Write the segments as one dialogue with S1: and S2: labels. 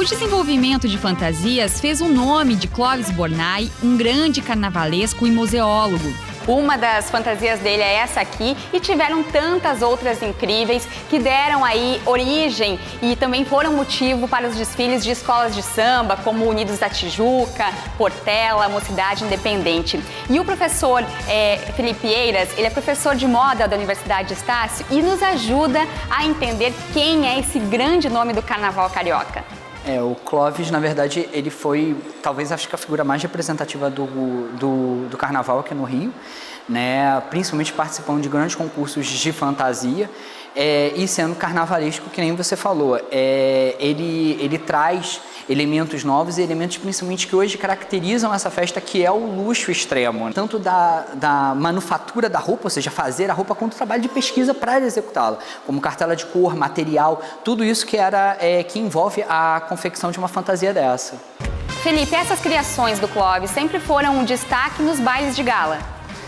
S1: desenvolvimento de fantasias fez o nome de Clóvis Bornai um grande carnavalesco e museólogo.
S2: Uma das fantasias dele é essa aqui e tiveram tantas outras incríveis que deram aí origem e também foram motivo para os desfiles de escolas de samba, como Unidos da Tijuca, Portela, Mocidade Independente. E o professor Felipe Eiras, ele é professor de moda da Universidade de Estácio e nos ajuda a entender quem é esse grande nome do carnaval carioca.
S3: O Clóvis, na verdade, ele foi, talvez, acho que a figura mais representativa do carnaval aqui no Rio, né? Principalmente participando de grandes concursos de fantasia e sendo carnavalesco, que nem você falou. Ele traz elementos novos e elementos principalmente que hoje caracterizam essa festa, que é o luxo extremo. Tanto da manufatura da roupa, ou seja, fazer a roupa, quanto o trabalho de pesquisa para executá-la, como cartela de cor, material, tudo isso que envolve a confecção de uma fantasia dessa.
S2: Felipe, essas criações do Clóvis sempre foram um destaque nos bailes de gala?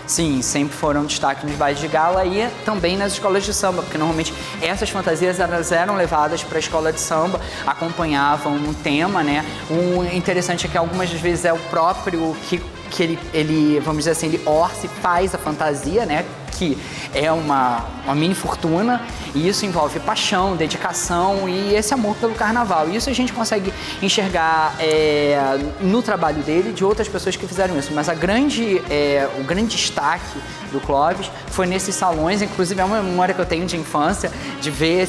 S3: Sim, sempre foram destaque nos bailes de gala e também nas escolas de samba, porque normalmente essas fantasias elas eram levadas para a escola de samba, acompanhavam um tema, né? O interessante é que algumas das vezes é o próprio que ele, vamos dizer assim, ele orça e faz a fantasia, né? Que é uma mini fortuna, e isso envolve paixão, dedicação e esse amor pelo carnaval. E isso a gente consegue enxergar no trabalho dele, de outras pessoas que fizeram isso. Mas o grande destaque do Clóvis foi nesses salões, inclusive é uma memória que eu tenho de infância, de ver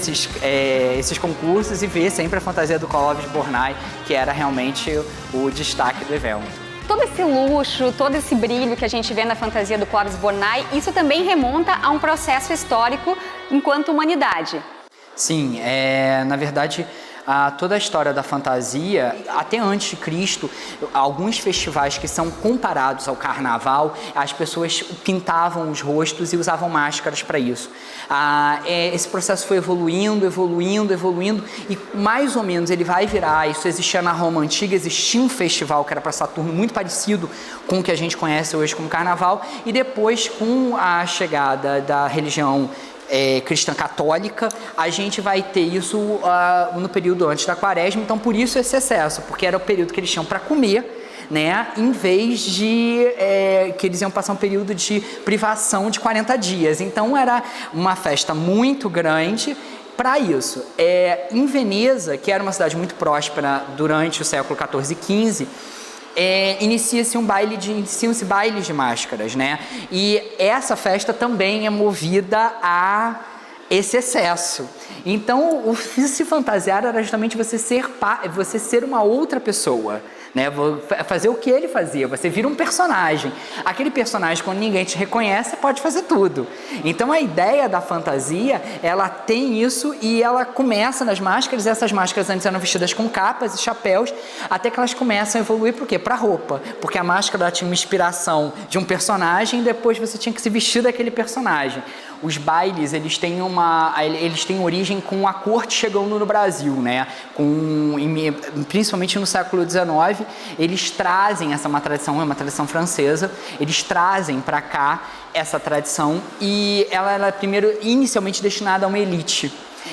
S3: esses concursos e ver sempre a fantasia do Clóvis Bornai, que era realmente o destaque do evento.
S2: Todo esse luxo, todo esse brilho que a gente vê na fantasia do Clóvis Bornai, isso também remonta a um processo histórico enquanto humanidade.
S3: Sim, na verdade, toda a história da fantasia, até antes de Cristo, alguns festivais que são comparados ao carnaval, as pessoas pintavam os rostos e usavam máscaras para isso. Esse processo foi evoluindo e mais ou menos ele vai virar, isso existia na Roma Antiga, existia um festival que era para Saturno muito parecido com o que a gente conhece hoje como carnaval, e depois com a chegada da religião cristã católica, a gente vai ter isso no período antes da quaresma, então por isso esse excesso, porque era o período que eles tinham para comer, né, em vez de que eles iam passar um período de privação de 40 dias. Então era uma festa muito grande para isso. Em Veneza, que era uma cidade muito próspera durante o século XIV e XV, iniciam-se bailes de máscaras, né? E essa festa também é movida a esse excesso. Então, se fantasiar era justamente você ser uma outra pessoa, né? Fazer o que ele fazia, você vira um personagem. Aquele personagem, quando ninguém te reconhece, pode fazer tudo. Então a ideia da fantasia, ela tem isso e ela começa nas máscaras. Essas máscaras antes eram vestidas com capas e chapéus, até que elas começam a evoluir para o quê? Para roupa, porque a máscara ela tinha uma inspiração de um personagem e depois você tinha que se vestir daquele personagem. Os bailes, eles têm origem com a corte chegando no Brasil, né? Principalmente no século XIX, eles trazem é uma tradição francesa, eles trazem para cá essa tradição e ela era inicialmente destinada a uma elite.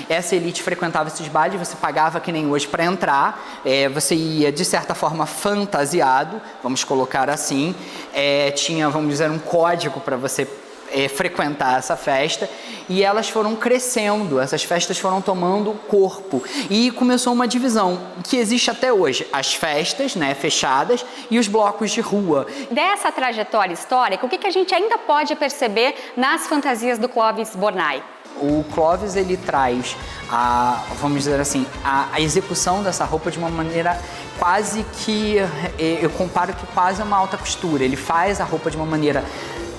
S3: Essa elite frequentava esses bailes, você pagava que nem hoje para entrar, você ia de certa forma fantasiado, vamos colocar assim, tinha, vamos dizer, um código para você frequentar essa festa, e elas foram crescendo, essas festas foram tomando corpo e começou uma divisão que existe até hoje, as festas, né, fechadas, e os blocos de rua.
S2: Dessa trajetória histórica, o que a gente ainda pode perceber nas fantasias do Clóvis Bornai?
S3: O Clóvis, ele traz vamos dizer assim, a execução dessa roupa de uma maneira quase que, eu comparo que quase uma alta costura. Ele faz a roupa de uma maneira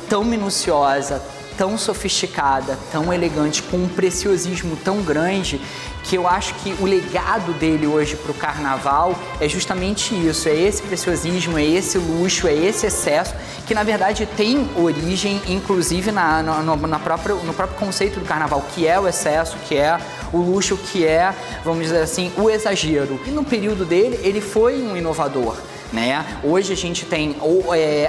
S3: tão minuciosa, tão sofisticada, tão elegante, com um preciosismo tão grande, que eu acho que o legado dele hoje para o carnaval é justamente isso, é esse preciosismo, é esse luxo, é esse excesso, que na verdade tem origem, inclusive no próprio conceito do carnaval, que é o excesso, que é o luxo, que é, vamos dizer assim, o exagero. E no período dele, ele foi um inovador. né? Hoje a gente tem,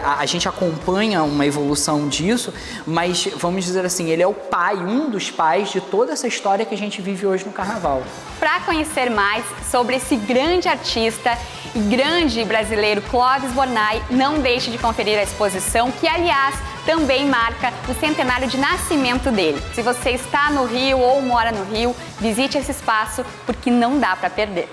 S3: a gente acompanha uma evolução disso, mas vamos dizer assim, ele é o pai, um dos pais de toda essa história que a gente vive hoje no Carnaval.
S2: Para conhecer mais sobre esse grande artista e grande brasileiro Clóvis Bornai, não deixe de conferir a exposição, que aliás também marca o centenário de nascimento dele. Se você está no Rio ou mora no Rio, visite esse espaço porque não dá para perder.